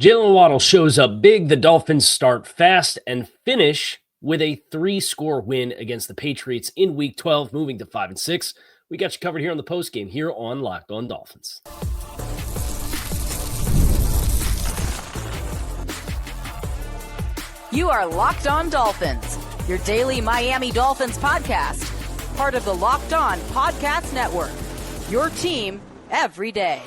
Jaylen Waddle shows up big. The Dolphins start fast and finish with a 3-score win against the Patriots in Week 12, moving to 5-6. We got you covered here on the postgame here on Locked On Dolphins. You are Locked On Dolphins, your daily Miami Dolphins podcast, part of the Locked On Podcast Network, your team every day.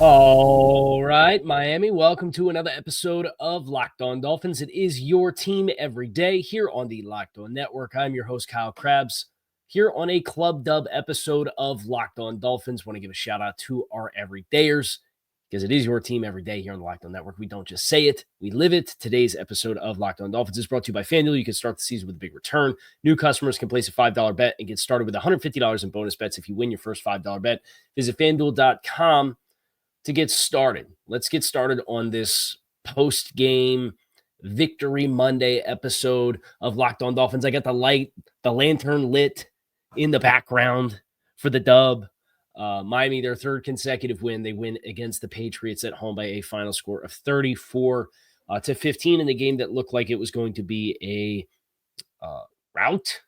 All right, Miami, welcome to another episode of Locked On Dolphins. It is your team every day here on the Locked On Network. I'm your host, Kyle Krabs, here on a Club Dub episode of Locked On Dolphins. Want to give a shout out to our everydayers because it is your team every day here on the Locked On Network. We don't just say it, we live it. Today's episode of Locked On Dolphins is brought to you by FanDuel. You can start the season with a big return. New customers can place a $5 bet and get started with $150 in bonus bets if you win your first $5 bet. Visit FanDuel.com to get started. Let's get started on this post-game Victory Monday episode of Locked On Dolphins. I got the lantern lit in the background for the dub. Miami, their third consecutive win. They win against the Patriots at home by a final score of 34-15 in the game that looked like it was going to be a rout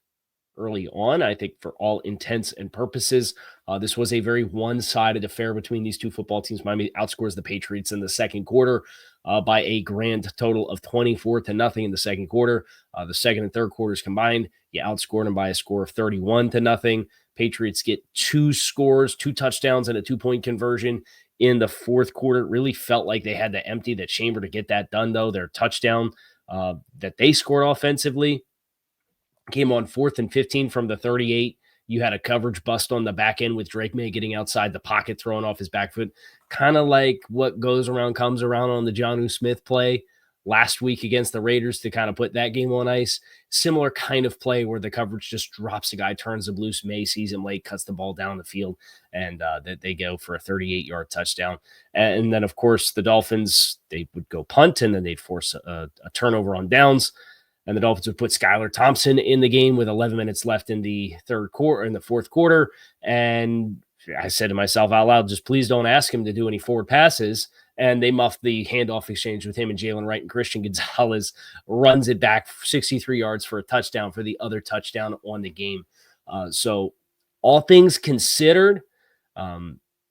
early on. I think for all intents and purposes, this was a very one-sided affair between these two football teams. Miami outscores the Patriots in the second quarter by a grand total of 24-0 in the second quarter. The second and third quarters combined, you outscored them by a score of 31-0. Patriots get two scores, 2 touchdowns, and a 2-point conversion in the fourth quarter. It really felt like they had to empty the chamber to get that done, though. Their touchdown that they scored offensively came on 4th and 15 from the 38. You had a coverage bust on the back end with Drake May getting outside the pocket, throwing off his back foot. Kind of like what goes around comes around on the Jonnu Smith play last week against the Raiders to kind of put that game on ice. Similar kind of play where the coverage just drops the guy, turns him loose. May sees him late, cuts the ball down the field, and that they go for a 38-yard touchdown. And then, of course, the Dolphins, they would go punt, and then they'd force a turnover on downs. And the Dolphins would put Skylar Thompson in the game with 11 minutes left in the fourth quarter. And I said to myself out loud, just please don't ask him to do any forward passes. And they muffed the handoff exchange with him and Jalen Wright, and Christian Gonzalez runs it back 63 yards for a touchdown for the other touchdown on the game. So all things considered,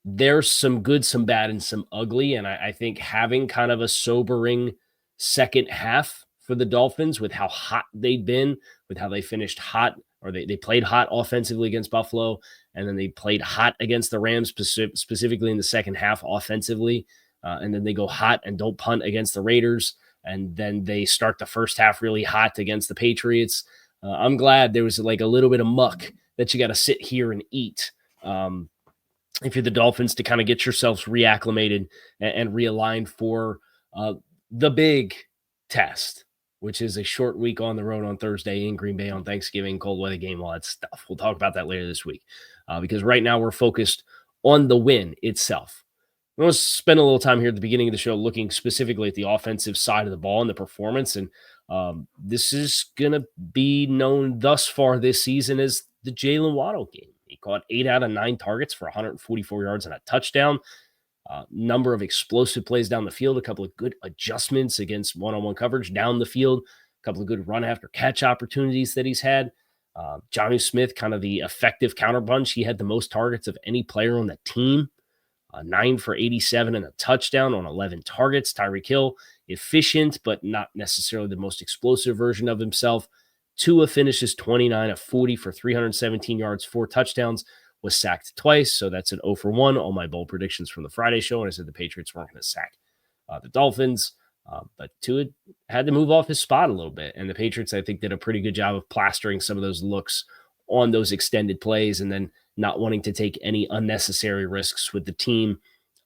there's some good, some bad, and some ugly. And I think having kind of a sobering second half for the Dolphins with how hot they'd been, with how they finished hot, or they played hot offensively against Buffalo, and then they played hot against the Rams, specifically in the second half offensively, and then they go hot and don't punt against the Raiders, and then they start the first half really hot against the Patriots. I'm glad there was like a little bit of muck that you got to sit here and eat if you're the Dolphins to kind of get yourselves reacclimated and realigned for the big test, which is a short week on the road on Thursday in Green Bay on Thanksgiving, cold weather game, all that stuff. We'll talk about that later this week because right now we're focused on the win itself. I'm going to spend a little time here at the beginning of the show looking specifically at the offensive side of the ball and the performance. And this is going to be known thus far this season as the Jaylen Waddle game. He caught 8 out of 9 targets for 144 yards and a touchdown. Number of explosive plays down the field, a couple of good adjustments against one-on-one coverage down the field, a couple of good run-after-catch opportunities that he's had. Jonnu Smith, kind of the effective counterpunch. He had the most targets of any player on the team, 9 for 87 and a touchdown on 11 targets. Tyreek Hill, efficient, but not necessarily the most explosive version of himself. Tua finishes 29 of 40 for 317 yards, 4 touchdowns. Was sacked twice, so that's an 0 for 1 on my bold predictions from the Friday show, and I said the Patriots weren't going to sack the Dolphins, but Tua had to move off his spot a little bit, and the Patriots, I think, did a pretty good job of plastering some of those looks on those extended plays and then not wanting to take any unnecessary risks with the team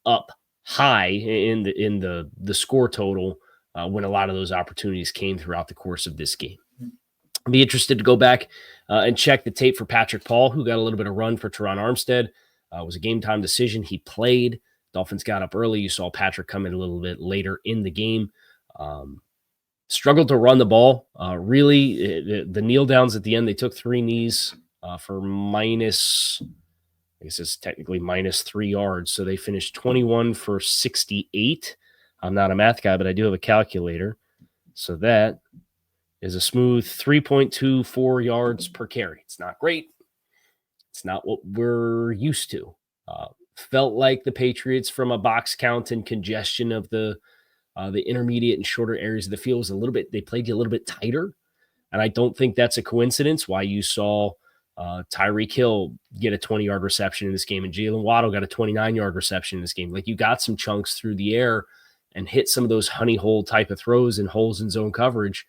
up high in the score total when a lot of those opportunities came throughout the course of this game. I'd be interested to go back and check the tape for Patrick Paul, who got a little bit of run for Teron Armstead. It was a game-time decision. He played. Dolphins got up early. You saw Patrick come in a little bit later in the game. Struggled to run the ball. Really, the kneel downs at the end, they took 3 knees for minus, I guess it's technically minus 3 yards. So they finished 21 for 68 I'm not a math guy, but I do have a calculator. So that is a smooth 3.24 yards per carry. It's not great. It's not what we're used to. Felt like the Patriots, from a box count and congestion of the intermediate and shorter areas of the field, was a little bit, they played you a little bit tighter. And I don't think that's a coincidence why you saw Tyreek Hill get a 20-yard reception in this game and Jaylen Waddle got a 29-yard reception in this game. Like, you got some chunks through the air and hit some of those honey hole type of throws and holes in zone coverage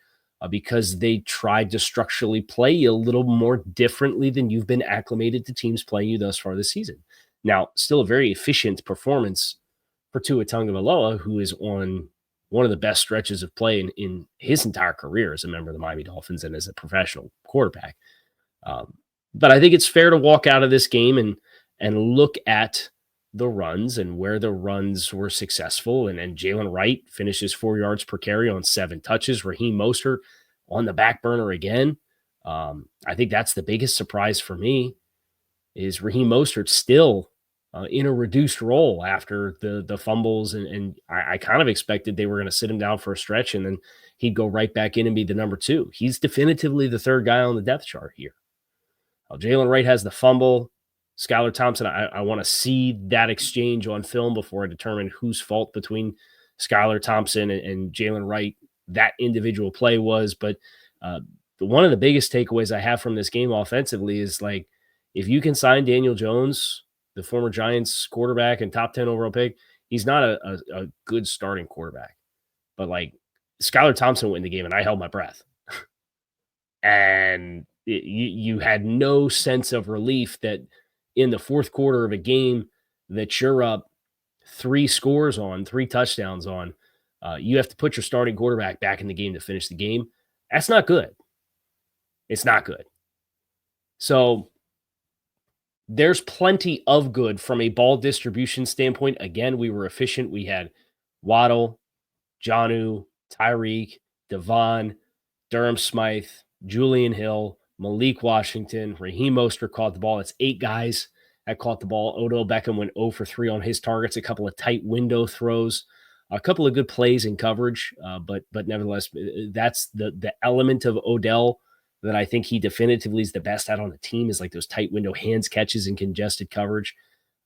because they tried to structurally play you a little more differently than you've been acclimated to teams playing you thus far this season. Now, still a very efficient performance for Tua Tagovailoa, who is on one of the best stretches of play in his entire career as a member of the Miami Dolphins and as a professional quarterback. But I think it's fair to walk out of this game and look at the runs and where the runs were successful. And Jalen Wright finishes 4 yards per carry on 7 touches. Raheem Mostert on the back burner again. I think that's the biggest surprise for me is Raheem Mostert still in a reduced role after the fumbles. And I kind of expected they were going to sit him down for a stretch and then he'd go right back in and be the number 2. He's definitively the 3rd guy on the depth chart here. Jalen Wright has the fumble. Skylar Thompson, I want to see that exchange on film before I determine whose fault between Skylar Thompson and Jalen Wright that individual play was. But one of the biggest takeaways I have from this game offensively is, like, if you can sign Daniel Jones, the former Giants quarterback and top 10 overall pick, he's not a good starting quarterback. But, like, Skylar Thompson went in the game and I held my breath. And you had no sense of relief that in the fourth quarter of a game that you're up 3 scores on, 3 touchdowns on, you have to put your starting quarterback back in the game to finish the game. That's not good. It's not good. So there's plenty of good from a ball distribution standpoint. Again, we were efficient. We had Waddle, Jonnu, Tyreek, Devon, Durham Smythe, Julian Hill, Malik Washington, Raheem Mostert caught the ball. It's 8 guys that caught the ball. Odell Beckham went 0 for 3 on his targets, a couple of tight window throws, a couple of good plays in coverage. But nevertheless, that's the element of Odell that I think he definitively is the best at on the team, is like those tight window hands catches and congested coverage.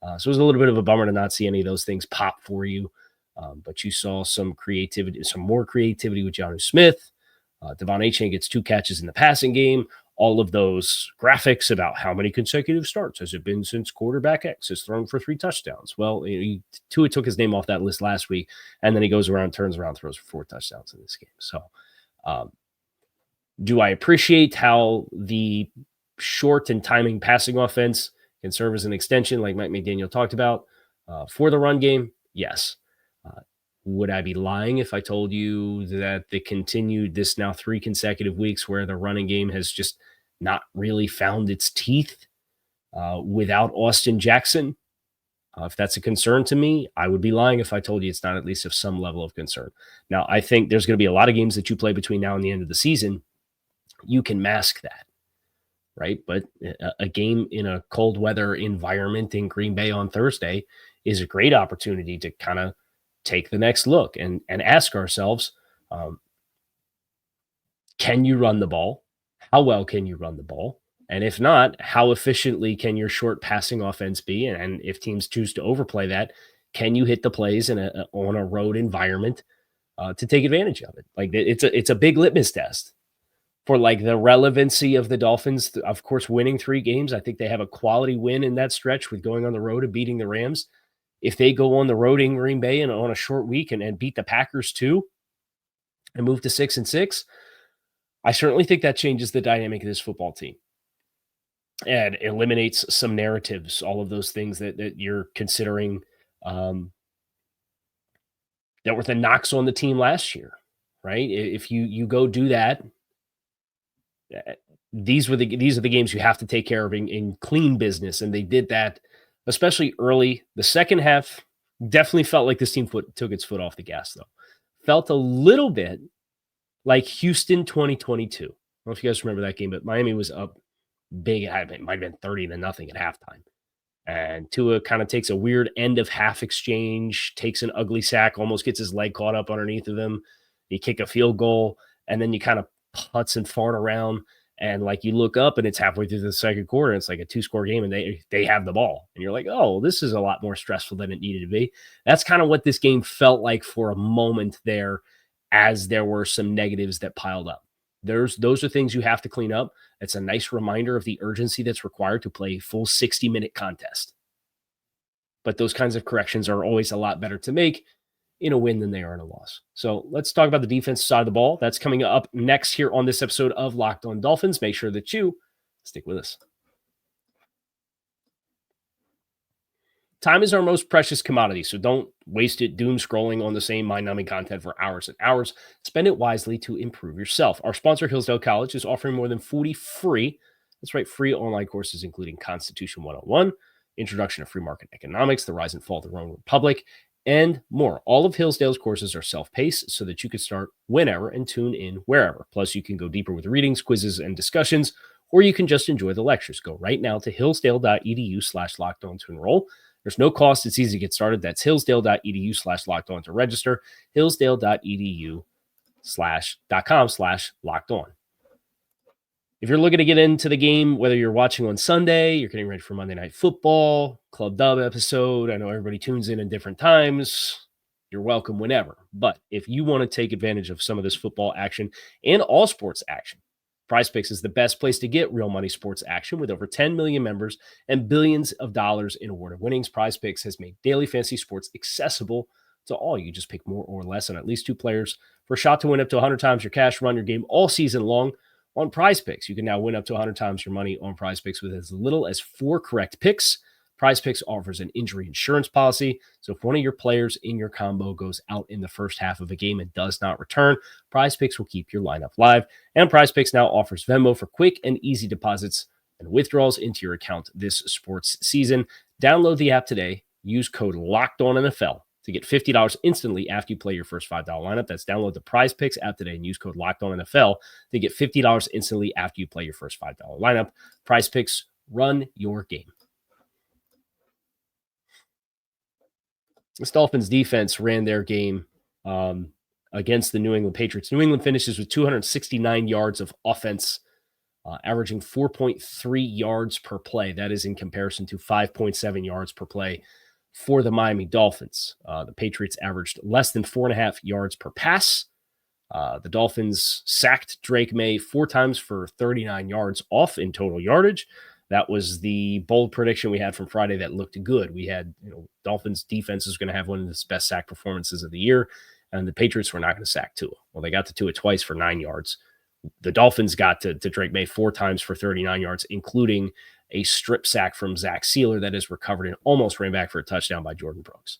So it was a little bit of a bummer to not see any of those things pop for you. But you saw some creativity, some more creativity with Jonnu Smith. Devon Achane gets 2 catches in the passing game. All of those graphics about how many consecutive starts has it been since quarterback X has thrown for 3 touchdowns. Well, Tua took his name off that list last week, and then he goes around, turns around, throws for 4 touchdowns in this game. So do I appreciate how the short and timing passing offense can serve as an extension, like Mike McDaniel talked about, for the run game? Yes. Would I be lying if I told you that they continued this now 3 consecutive weeks where the running game has just not really found its teeth without Austin Jackson? If that's a concern to me, I would be lying if I told you it's not at least of some level of concern. Now, I think there's going to be a lot of games that you play between now and the end of the season. You can mask that, right? But a game in a cold weather environment in Green Bay on Thursday is a great opportunity to kind of take the next look and ask ourselves, can you run the ball? How well can you run the ball? And if not, how efficiently can your short passing offense be? And if teams choose to overplay that, can you hit the plays on a road environment to take advantage of it? Like, it's a big litmus test for, like, the relevancy of the Dolphins. Of course, winning 3 games. I think they have a quality win in that stretch with going on the road and beating the Rams. If they go on the road in Green Bay and on a short week and beat the Packers too and move to 6-6, I certainly think that changes the dynamic of this football team and eliminates some narratives, all of those things that you're considering that were the knocks on the team last year, right? If you go do that, these are the games you have to take care of in clean business, and they did that. Especially early. The second half definitely felt like this team took its foot off the gas, though. Felt a little bit like Houston 2022. I don't know if you guys remember that game, but Miami was up big. It might have been 30-0 at halftime. And Tua kind of takes a weird end of half exchange, takes an ugly sack, almost gets his leg caught up underneath of him. You kick a field goal, and then you kind of putz and fart around. And like you look up and it's halfway through the second quarter. It's like a 2-score game and they have the ball. And you're like, oh, this is a lot more stressful than it needed to be. That's kind of what this game felt like for a moment there, as there were some negatives that piled up. Those are things you have to clean up. It's a nice reminder of the urgency that's required to play a full 60-minute contest. But those kinds of corrections are always a lot better to make in a win than they are in a loss. So let's talk about the defense side of the ball. That's coming up next here on this episode of Locked On Dolphins. Make sure that you stick with us. Time is our most precious commodity, so don't waste it doom scrolling on the same mind-numbing content for hours and hours. Spend it wisely to improve yourself. Our sponsor, Hillsdale College, is offering more than 40 free, that's right, free online courses, including Constitution 101, Introduction to Free Market Economics, The Rise and Fall of the Roman Republic, and more. All of Hillsdale's courses are self-paced so that you can start whenever and tune in wherever. Plus, you can go deeper with readings, quizzes, and discussions, or you can just enjoy the lectures. Go right now to hillsdale.edu/lockedon to enroll. There's no cost. It's easy to get started. That's hillsdale.edu/lockedon to register. hillsdale.edu.com/lockedon. If you're looking to get into the game, whether you're watching on Sunday, you're getting ready for Monday Night Football, Club Dub episode, I know everybody tunes in different times. You're welcome whenever. But if you want to take advantage of some of this football action and all sports action, PrizePicks is the best place to get real money sports action. With over 10 million members and billions of dollars in awarded winnings, PrizePicks has made daily fantasy sports accessible to all. You just pick more or less on at least 2 players for a shot to win up to 100 times your cash. Run your game all season long on PrizePicks. You can now win up to 100 times your money on PrizePicks with as little as 4 correct picks. PrizePicks offers an injury insurance policy, so if one of your players in your combo goes out in the first half of a game and does not return, PrizePicks will keep your lineup live. And PrizePicks now offers Venmo for quick and easy deposits and withdrawals into your account this sports season. Download the app today. Use code LOCKEDONNFL to get $50 instantly after you play your first $5 lineup. That's download the PrizePicks app today and use code LOCKEDONNFL to get $50 instantly after you play your first $5 lineup. PrizePicks, run your game. This Dolphins defense ran their game against the New England Patriots. New England finishes with 269 yards of offense, averaging 4.3 yards per play. That is in comparison to 5.7 yards per play for the Miami Dolphins. The Patriots averaged less than 4.5 yards per pass. The Dolphins sacked Drake May 4 times for 39 yards off in total yardage. That was the bold prediction we had from Friday that looked good. We had, Dolphins defense is going to have one of the best sack performances of the year, and the Patriots were not going to sack Tua. Well, they got to Tua twice for 9 yards. The Dolphins got to Drake May 4 times for 39 yards, including a strip sack from Zach Sealer that is recovered and almost ran back for a touchdown by Jordan Brooks.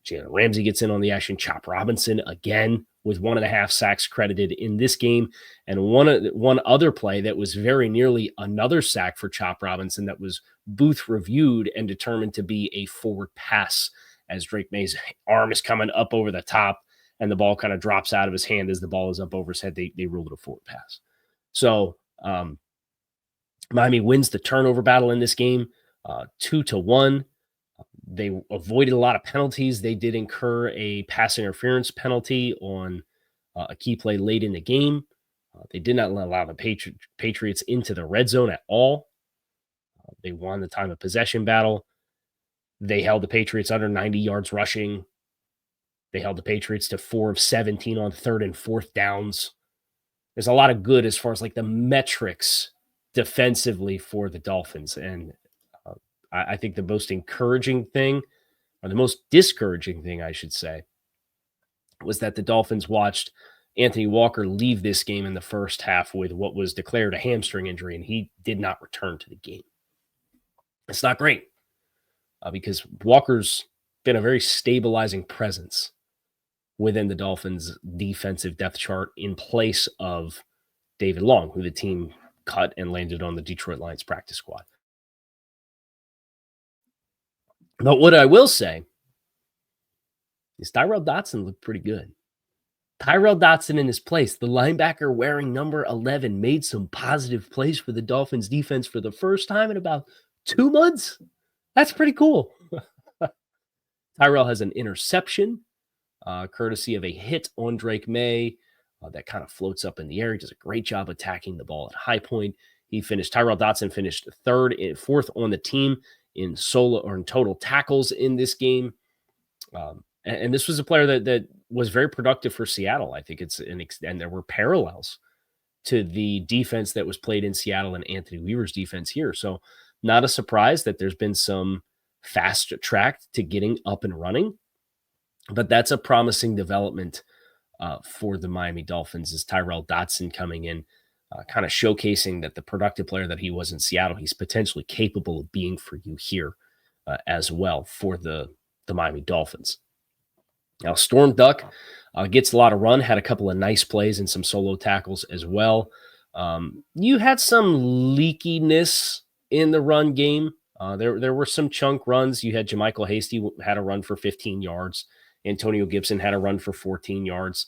Jalen Ramsey gets in on the action. Chop Robinson again with 1.5 sacks credited in this game. And one other play that was very nearly another sack for Chop Robinson that was booth reviewed and determined to be a forward pass as Drake May's arm is coming up over the top and the ball kind of drops out of his hand as the ball is up over his head. They ruled it a forward pass. So Miami wins the turnover battle in this game 2-1. They avoided a lot of penalties. They did incur a pass interference penalty on a key play late in the game. They did not allow the Patriots into the red zone at all. They won the time of possession battle. They held the Patriots under 90 yards rushing. They held the Patriots to 4 of 17 on 3rd and 4th downs. There's a lot of good as far as like the metrics defensively for the Dolphins. And I think the most encouraging thing, or the most discouraging thing, I should say, was that the Dolphins watched Anthony Walker leave this game in the first half with what was declared a hamstring injury, and he did not return to the game. It's not great because Walker's been a very stabilizing presence within the Dolphins' defensive depth chart in place of David Long, who the team cut and landed on the Detroit Lions practice squad. But what I will say is Tyrel Dotson looked pretty good. Tyrel Dotson in his place, the linebacker wearing number 11, made some positive plays for the Dolphins defense for the first time in about 2 months. That's pretty cool. Tyrel has an interception, courtesy of a hit on Drake May that kind of floats up in the air. He does a great job attacking the ball at high point. Tyrel Dotson finished fourth on the team in solo or in total tackles in this game. And this was a player that was very productive for Seattle. I think and there were parallels to the defense that was played in Seattle and Anthony Weaver's defense here. So not a surprise that there's been some fast track to getting up and running, but that's a promising development for the Miami Dolphins is Tyrel Dotson coming in, kind of showcasing that the productive player that he was in Seattle, he's potentially capable of being for you here as well for the Miami Dolphins. Now, Storm Duck gets a lot of run, had a couple of nice plays and some solo tackles as well. You had some leakiness in the run game. There were some chunk runs. You had Jermichael Hasty had a run for 15 yards. Antonio Gibson had a run for 14 yards.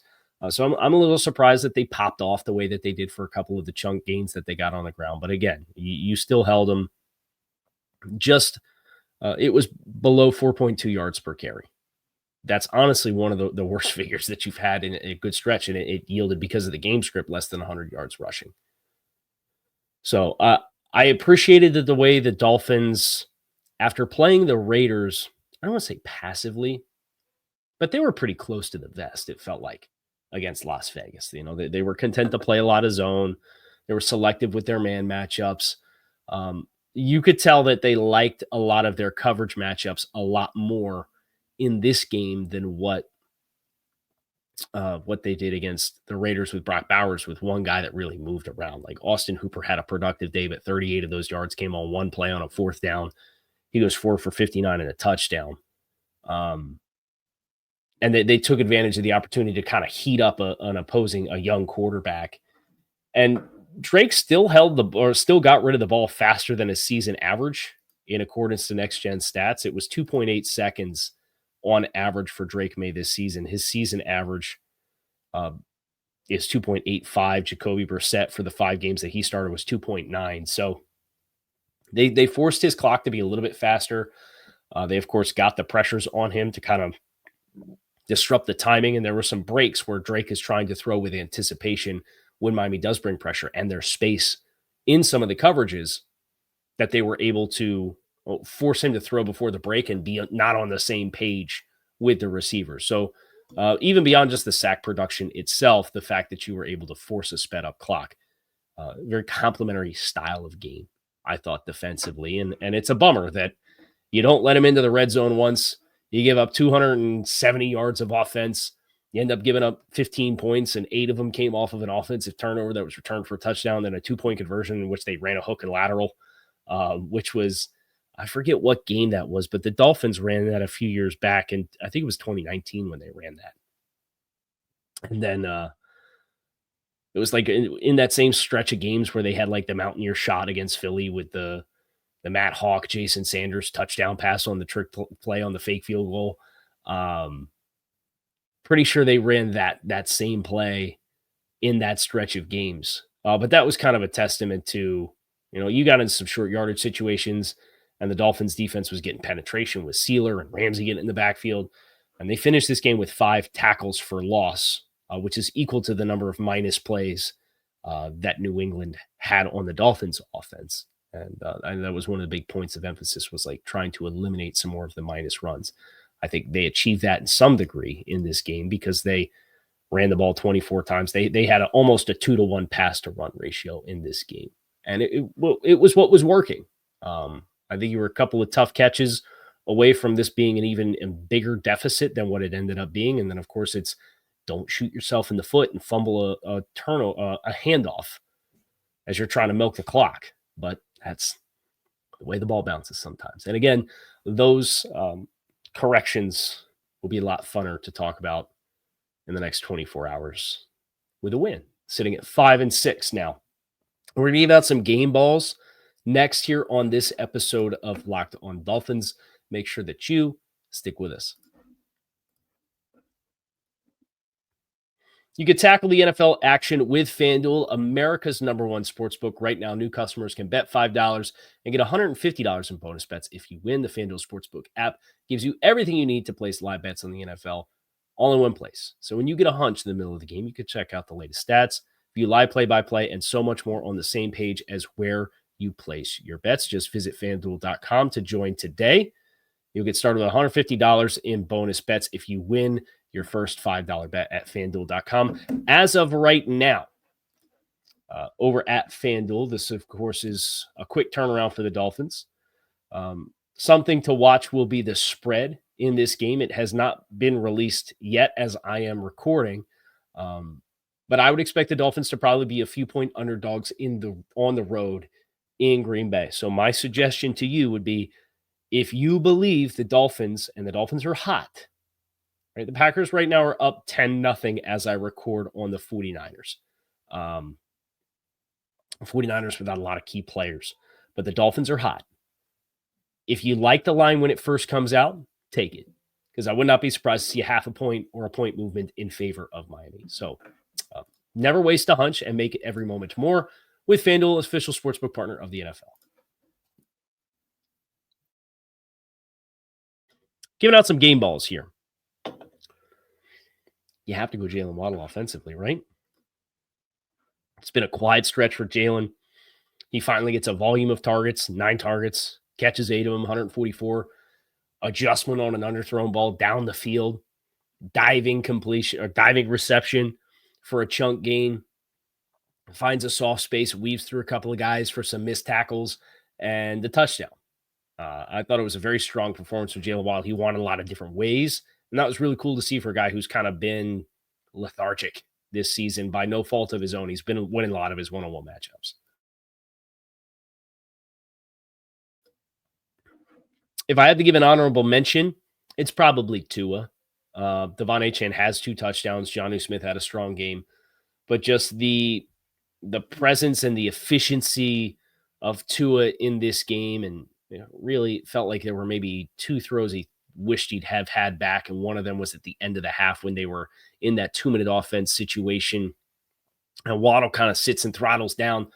So I'm a little surprised that they popped off the way that they did for a couple of the chunk gains that they got on the ground. But again, you still held them just it was below 4.2 yards per carry. That's honestly one of the worst figures that you've had in a good stretch, and it yielded, because of the game script, less than 100 yards rushing. So I appreciated the way the Dolphins, after playing the Raiders, I don't want to say passively, but they were pretty close to the vest, it felt like, against Las Vegas. You know, they were content to play a lot of zone. They were selective with their man matchups. You could tell that they liked a lot of their coverage matchups a lot more in this game than what they did against the Raiders with Brock Bowers, with one guy that really moved around. Like Austin Hooper had a productive day, but 38 of those yards came on one play on a fourth down. He goes 4 for 59 and a touchdown. And they took advantage of the opportunity to kind of heat up a young quarterback. And Drake still got rid of the ball faster than his season average in accordance to Next Gen Stats. It was 2.8 seconds on average for Drake May this season. His season average is 2.85. Jacoby Brissett for the 5 games that he started was 2.9. So they forced his clock to be a little bit faster. They, of course, got the pressures on him to kind of disrupt the timing. And there were some breaks where Drake is trying to throw with anticipation when Miami does bring pressure, and there's space in some of the coverages that they were able to force him to throw before the break and be not on the same page with the receiver. So even beyond just the sack production itself, the fact that you were able to force a sped up clock, very complimentary style of game, I thought, defensively. And it's a bummer that you don't let him into the red zone once. You give up 270 yards of offense. You end up giving up 15 points, and 8 of them came off of an offensive turnover that was returned for a touchdown, then a 2-point conversion in which they ran a hook and lateral, which was, I forget what game that was, but the Dolphins ran that a few years back, and I think it was 2019 when they ran that. And then it was like in that same stretch of games where they had like the Mountaineer shot against Philly with the Matt Hawk, Jason Sanders touchdown pass on the trick play on the fake field goal. Pretty sure they ran that same play in that stretch of games. But that was kind of a testament to, you got into some short yardage situations, and the Dolphins defense was getting penetration with Sealer and Ramsey getting in the backfield. And they finished this game with 5 tackles for loss, which is equal to the number of minus plays that New England had on the Dolphins offense. And that was one of the big points of emphasis, was like trying to eliminate some more of the minus runs. I think they achieved that in some degree in this game because they ran the ball 24 times. They had almost a 2-to-1 pass to run ratio in this game. And it was what was working. I think you were a couple of tough catches away from this being an even bigger deficit than what it ended up being. And then, of course, it's don't shoot yourself in the foot and fumble a handoff as you're trying to milk the clock. But that's the way the ball bounces sometimes. And again, those corrections will be a lot funner to talk about in the next 24 hours with a win, sitting at 5-6 now. We're going to give out some game balls next here on this episode of Locked on Dolphins. Make sure that you stick with us. You could tackle the NFL action with FanDuel, America's #1 sportsbook. Right now, new customers can bet $5 and get $150 in bonus bets if you win. The FanDuel Sportsbook app gives you everything you need to place live bets on the NFL all in one place. So when you get a hunch in the middle of the game, you can check out the latest stats, view live play-by-play, and so much more on the same page as where you place your bets. Just visit FanDuel.com to join today. You'll get started with $150 in bonus bets if you win your first $5 bet at FanDuel.com. As of right now, over at FanDuel, this, of course, is a quick turnaround for the Dolphins. Something to watch will be the spread in this game. It has not been released yet as I am recording, but I would expect the Dolphins to probably be a few point underdogs on the road in Green Bay. So my suggestion to you would be, if you believe the Dolphins, and the Dolphins are hot, right? The Packers right now are up 10-0 as I record on the 49ers. 49ers without a lot of key players, but the Dolphins are hot. If you like the line when it first comes out, take it, because I would not be surprised to see a half a point or a point movement in favor of Miami. So never waste a hunch and make it every moment more with FanDuel, official sportsbook partner of the NFL. Giving out some game balls here. You have to go Jaylen Waddle offensively, right? It's been a quiet stretch for Jalen. He finally gets a volume of targets, 9 targets, catches 8 of them, 144. Adjustment on an underthrown ball down the field, diving completion or diving reception for a chunk gain. Finds a soft space, weaves through a couple of guys for some missed tackles and the touchdown. I thought it was a very strong performance from Jaylen Waddle. He won a lot of different ways, and that was really cool to see for a guy who's kind of been lethargic this season by no fault of his own. He's been winning a lot of his one-on-one matchups. If I had to give an honorable mention, it's probably Tua. Devon Achane has 2 touchdowns. Jonnu Smith had a strong game, but just the presence and the efficiency of Tua in this game, and really felt like there were maybe 2 throws he wished he'd have had back, and one of them was at the end of the half when they were in that 2-minute offense situation, and Waddle kind of sits and throttles down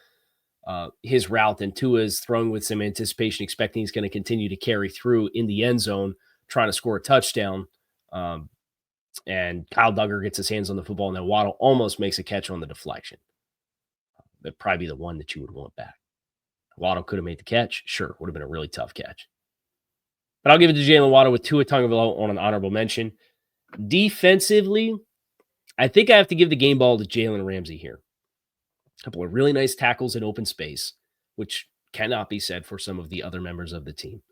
his route, and Tua is throwing with some anticipation, expecting he's going to continue to carry through in the end zone, trying to score a touchdown. And Kyle Duggar gets his hands on the football, and then Waddle almost makes a catch on the deflection. That'd probably be the one that you would want back. Waddle could have made the catch. Sure, would have been a really tough catch. But I'll give it to Jaylen Waddle with Tua Tagovailoa on an honorable mention. Defensively, I think I have to give the game ball to Jalen Ramsey here. A couple of really nice tackles in open space, which cannot be said for some of the other members of the team.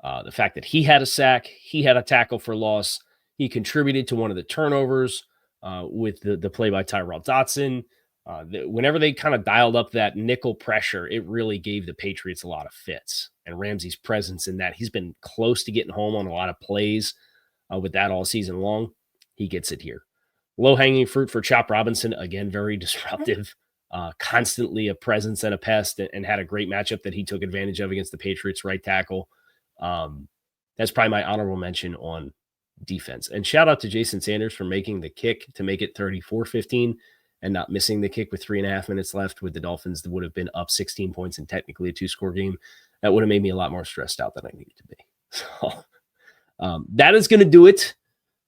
The fact that he had a sack, he had a tackle for loss, he contributed to one of the turnovers with the play by Tyrel Dotson. Whenever they kind of dialed up that nickel pressure, it really gave the Patriots a lot of fits. And Ramsey's presence in that, he's been close to getting home on a lot of plays with that all season long. He gets it here. Low-hanging fruit for Chop Robinson, again, very disruptive, constantly a presence and a pest, and had a great matchup that he took advantage of against the Patriots right tackle. That's probably my honorable mention on defense. And shout out to Jason Sanders for making the kick to make it 34-15 and not missing the kick with 3.5 minutes left with the Dolphins that would have been up 16 points and technically a 2-score game. That would have made me a lot more stressed out than I needed to be. So that is going to do it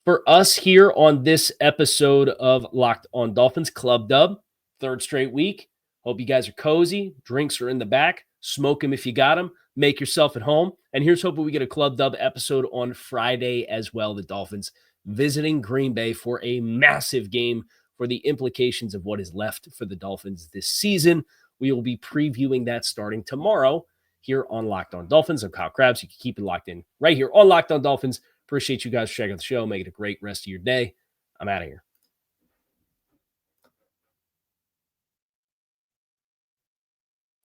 for us here on this episode of Locked on Dolphins. Club Dub, 3rd straight week. Hope you guys are cozy. Drinks are in the back. Smoke them if you got them. Make yourself at home. And here's hoping we get a Club Dub episode on Friday as well. The Dolphins visiting Green Bay for a massive game for the implications of what is left for the Dolphins this season. We will be previewing that starting tomorrow here on Locked on Dolphins. I'm Kyle Krabs. You can keep it locked in right here on Locked on Dolphins. Appreciate you guys checking out the show. Make it a great rest of your day. I'm out of here.